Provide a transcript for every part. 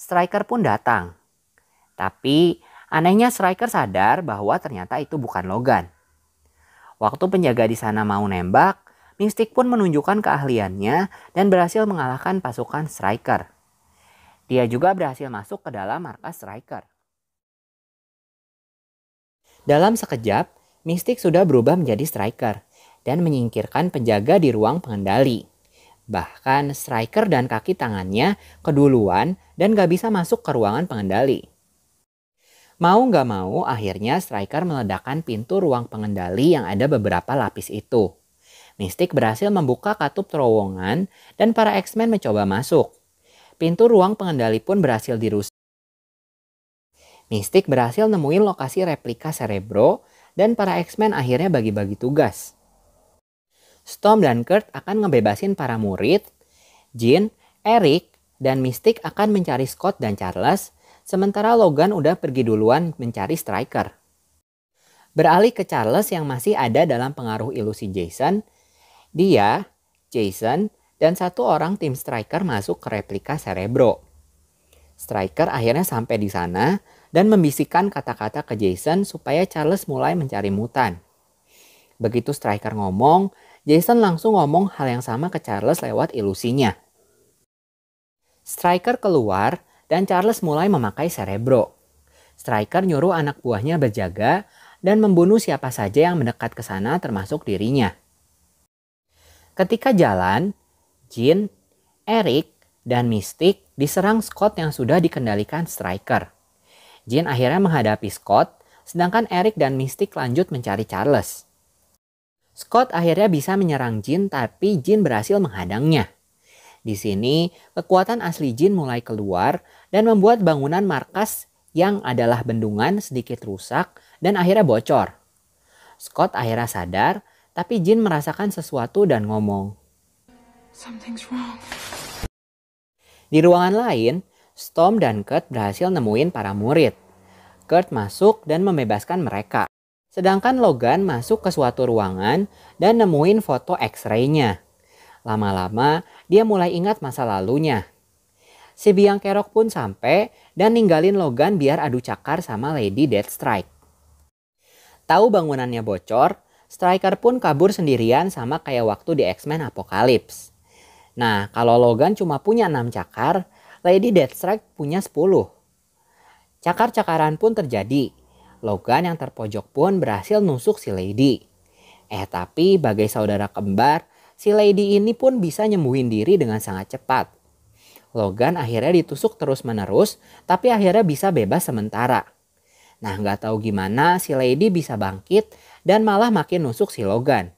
Striker pun datang. Tapi anehnya Striker sadar bahwa ternyata itu bukan Logan. Waktu penjaga di sana mau nembak, Mystic pun menunjukkan keahliannya dan berhasil mengalahkan pasukan Striker. Dia juga berhasil masuk ke dalam markas Striker. Dalam sekejap, Mystic sudah berubah menjadi Striker dan menyingkirkan penjaga di ruang pengendali. Bahkan Striker dan kaki tangannya keduluan dan gak bisa masuk ke ruangan pengendali. Mau gak mau, akhirnya Striker meledakkan pintu ruang pengendali yang ada beberapa lapis itu. Mystic berhasil membuka katup terowongan dan para X-Men mencoba masuk. Pintu ruang pengendali pun berhasil dirusak. Mystic berhasil nemuin lokasi replika Cerebro dan para X-Men akhirnya bagi-bagi tugas. Storm dan Kurt akan ngebebasin para murid, Jean, Eric, dan Mystic akan mencari Scott dan Charles, sementara Logan udah pergi duluan mencari Striker. Beralih ke Charles yang masih ada dalam pengaruh ilusi Jason, dia, Jason, dan satu orang tim Striker masuk ke replika Cerebro. Striker akhirnya sampai di sana dan membisikkan kata-kata ke Jason supaya Charles mulai mencari mutan. Begitu Striker ngomong, Jason langsung ngomong hal yang sama ke Charles lewat ilusinya. Striker keluar dan Charles mulai memakai Cerebro. Striker nyuruh anak buahnya berjaga dan membunuh siapa saja yang mendekat ke sana termasuk dirinya. Ketika jalan, Jean, Eric, dan Mystic diserang Scott yang sudah dikendalikan Striker. Jean akhirnya menghadapi Scott, sedangkan Eric dan Mystic lanjut mencari Charles. Scott akhirnya bisa menyerang Jean, tapi Jean berhasil menghadangnya. Di sini, kekuatan asli Jean mulai keluar dan membuat bangunan markas yang adalah bendungan sedikit rusak dan akhirnya bocor. Scott akhirnya sadar, tapi Jean merasakan sesuatu dan ngomong, "Something's wrong." Di ruangan lain, Storm dan Kurt berhasil nemuin para murid. Kurt masuk dan membebaskan mereka. Sedangkan Logan masuk ke suatu ruangan dan nemuin foto X-ray-nya. Lama-lama, dia mulai ingat masa lalunya. Si Biang Kerok pun sampai dan ninggalin Logan biar adu cakar sama Lady Deathstrike. Tahu bangunannya bocor, Striker pun kabur sendirian sama kayak waktu di X-Men Apocalypse. Nah, kalau Logan cuma punya 6 cakar, Lady Deathstrike punya 10. Cakar-cakaran pun terjadi. Logan yang terpojok pun berhasil nusuk si Lady. Tapi bagai saudara kembar, si Lady ini pun bisa nyembuhin diri dengan sangat cepat. Logan akhirnya ditusuk terus-menerus, tapi akhirnya bisa bebas sementara. Nah, nggak tahu gimana si Lady bisa bangkit dan malah makin nusuk si Logan.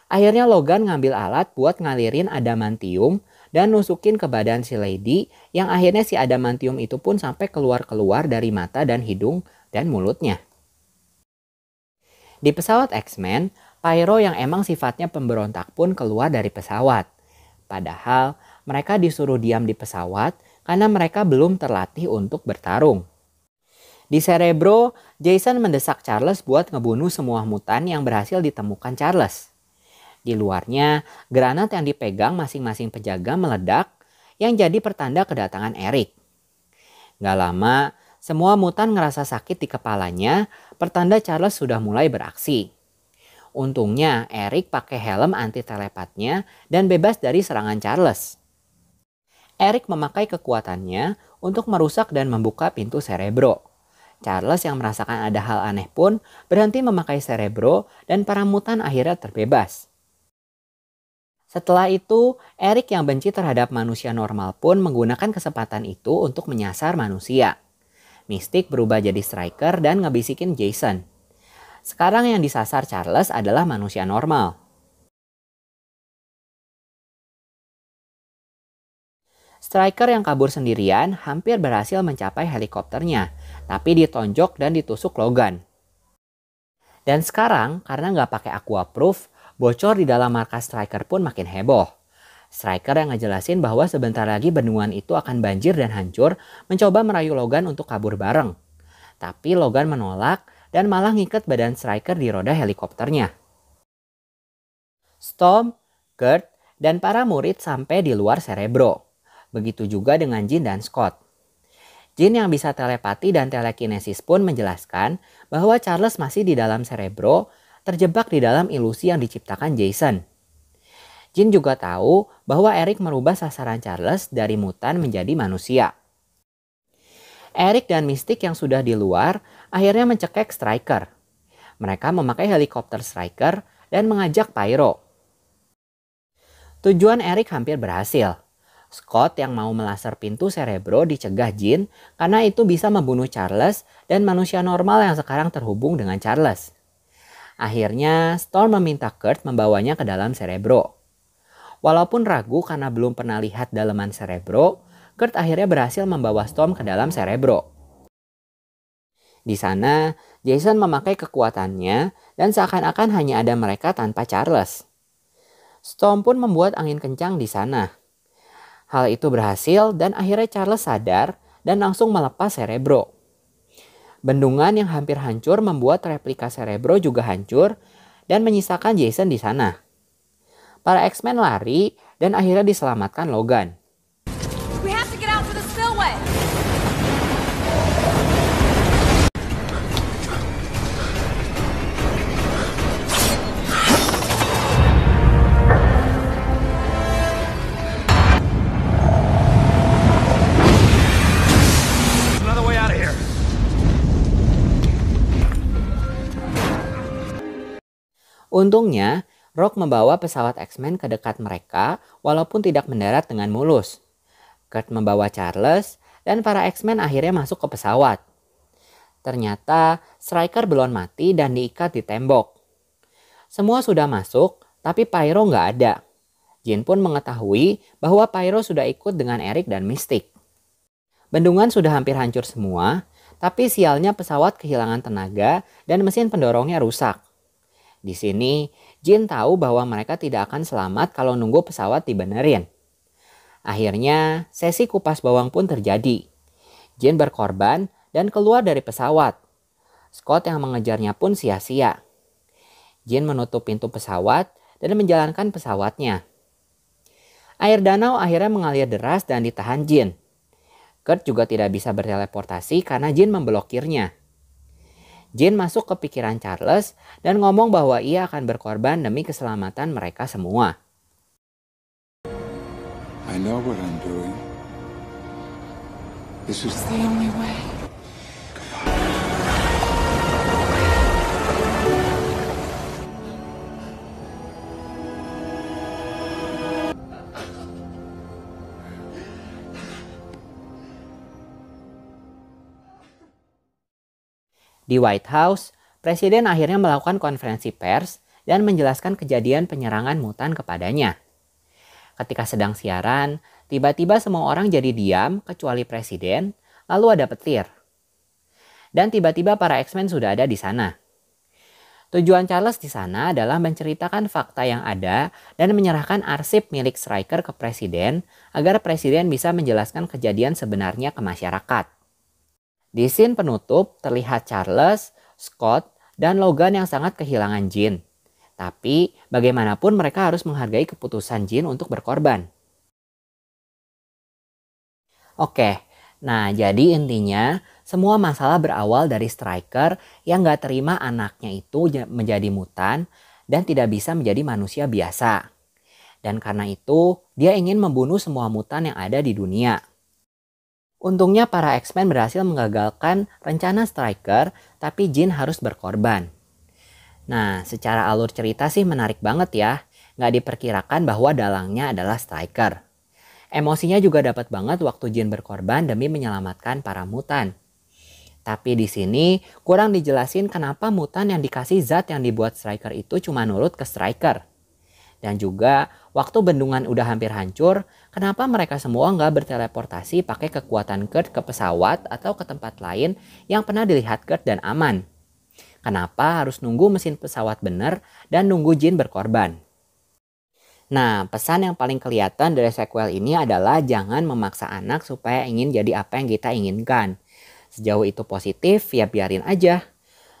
Akhirnya Logan ngambil alat buat ngalirin adamantium dan nusukin ke badan si Lady, yang akhirnya si adamantium itu pun sampai keluar-keluar dari mata dan hidung dan mulutnya. Di pesawat X-Men, Pyro yang emang sifatnya pemberontak pun keluar dari pesawat. Padahal mereka disuruh diam di pesawat karena mereka belum terlatih untuk bertarung. Di Cerebro, Jason mendesak Charles buat ngebunuh semua mutan yang berhasil ditemukan Charles. Di luarnya, granat yang dipegang masing-masing penjaga meledak yang jadi pertanda kedatangan Eric. Gak lama, semua mutan ngerasa sakit di kepalanya, pertanda Charles sudah mulai beraksi. Untungnya Eric pakai helm anti telepatnya dan bebas dari serangan Charles. Eric memakai kekuatannya untuk merusak dan membuka pintu Cerebro. Charles yang merasakan ada hal aneh pun berhenti memakai Cerebro dan para mutan akhirnya terbebas. Setelah itu, Eric yang benci terhadap manusia normal pun menggunakan kesempatan itu untuk menyasar manusia. Mystic berubah jadi Striker dan ngebisikin Jason. Sekarang yang disasar Charles adalah manusia normal. Striker yang kabur sendirian hampir berhasil mencapai helikopternya, tapi ditonjok dan ditusuk Logan. Dan sekarang, karena nggak pakai Aquaproof, bocor di dalam markas Striker pun makin heboh. Striker yang ngejelasin bahwa sebentar lagi bendungan itu akan banjir dan hancur, mencoba merayu Logan untuk kabur bareng. Tapi Logan menolak dan malah ngikat badan Striker di roda helikopternya. Storm, Kurt, dan para murid sampai di luar Cerebro. Begitu juga dengan Jean dan Scott. Jin yang bisa telepati dan telekinesis pun menjelaskan bahwa Charles masih di dalam Cerebro, terjebak di dalam ilusi yang diciptakan Jason. Jin juga tahu bahwa Eric merubah sasaran Charles dari mutan menjadi manusia. Eric dan Mystic yang sudah di luar akhirnya mencekik Striker. Mereka memakai helikopter Striker dan mengajak Pyro. Tujuan Eric hampir berhasil. Scott yang mau melaser pintu Cerebro dicegah Jin karena itu bisa membunuh Charles dan manusia normal yang sekarang terhubung dengan Charles. Akhirnya Storm meminta Kurt membawanya ke dalam Cerebro. Walaupun ragu karena belum pernah lihat daleman Cerebro, Kurt akhirnya berhasil membawa Storm ke dalam Cerebro. Di sana, Jason memakai kekuatannya dan seakan-akan hanya ada mereka tanpa Charles. Storm pun membuat angin kencang di sana. Hal itu berhasil dan akhirnya Charles sadar dan langsung melepas Cerebro. Bendungan yang hampir hancur membuat replika Cerebro juga hancur dan menyisakan Jason di sana. Para X-Men lari dan akhirnya diselamatkan Logan. We have to get out for the spillway. Another way out of here. Untungnya, Rock membawa pesawat X-Men ke dekat mereka walaupun tidak mendarat dengan mulus. Kurt membawa Charles dan para X-Men akhirnya masuk ke pesawat. Ternyata Striker belum mati dan diikat di tembok. Semua sudah masuk, tapi Pyro nggak ada. Jin pun mengetahui bahwa Pyro sudah ikut dengan Eric dan Mystic. Bendungan sudah hampir hancur semua, tapi sialnya pesawat kehilangan tenaga dan mesin pendorongnya rusak. Di sini, Jin tahu bahwa mereka tidak akan selamat kalau nunggu pesawat dibenerin. Akhirnya, sesi kupas bawang pun terjadi. Jin berkorban dan keluar dari pesawat. Scott yang mengejarnya pun sia-sia. Jin menutup pintu pesawat dan menjalankan pesawatnya. Air danau akhirnya mengalir deras dan ditahan Jin. Kurt juga tidak bisa berteleportasi karena Jin memblokirnya. Jin masuk ke pikiran Charles dan ngomong bahwa ia akan berkorban demi keselamatan mereka semua. I know what I'm doing. This is It's the only way. Di White House, Presiden akhirnya melakukan konferensi pers dan menjelaskan kejadian penyerangan mutan kepadanya. Ketika sedang siaran, tiba-tiba semua orang jadi diam kecuali Presiden, lalu ada petir. Dan tiba-tiba para X-Men sudah ada di sana. Tujuan Charles di sana adalah menceritakan fakta yang ada dan menyerahkan arsip milik Stryker ke Presiden agar Presiden bisa menjelaskan kejadian sebenarnya ke masyarakat. Di scene penutup terlihat Charles, Scott, dan Logan yang sangat kehilangan Jean. Tapi bagaimanapun mereka harus menghargai keputusan Jean untuk berkorban. Oke, nah jadi intinya semua masalah berawal dari Stryker yang gak terima anaknya itu menjadi mutan dan tidak bisa menjadi manusia biasa. Dan karena itu dia ingin membunuh semua mutan yang ada di dunia. Untungnya para X-Men berhasil menggagalkan rencana Stryker, tapi Jean harus berkorban. Nah, secara alur cerita sih menarik banget ya. Nggak diperkirakan bahwa dalangnya adalah Stryker. Emosinya juga dapat banget waktu Jean berkorban demi menyelamatkan para mutan. Tapi di sini kurang dijelasin kenapa mutan yang dikasih zat yang dibuat Stryker itu cuma nurut ke Stryker. Dan juga waktu bendungan udah hampir hancur, kenapa mereka semua nggak berteleportasi pakai kekuatan Kurt ke pesawat atau ke tempat lain yang pernah dilihat Kurt dan aman? Kenapa harus nunggu mesin pesawat bener dan nunggu Jean berkorban? Nah, pesan yang paling kelihatan dari sequel ini adalah jangan memaksa anak supaya ingin jadi apa yang kita inginkan. Sejauh itu positif, ya biarin aja.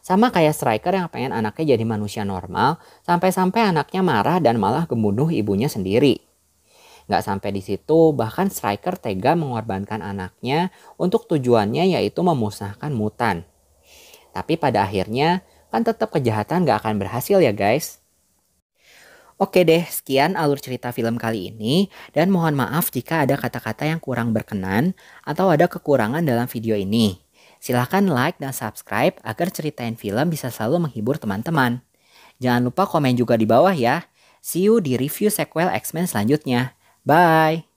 Sama kayak Stryker yang pengen anaknya jadi manusia normal, sampai-sampai anaknya marah dan malah membunuh ibunya sendiri. Nggak sampai di situ, bahkan Stryker tega mengorbankan anaknya untuk tujuannya yaitu memusnahkan mutan. Tapi pada akhirnya, kan tetap kejahatan nggak akan berhasil ya guys. Oke deh, sekian alur cerita film kali ini, dan mohon maaf jika ada kata-kata yang kurang berkenan atau ada kekurangan dalam video ini. Silahkan like dan subscribe agar ceritain film bisa selalu menghibur teman-teman. Jangan lupa komen juga di bawah ya. See you di review sequel X-Men selanjutnya. Bye!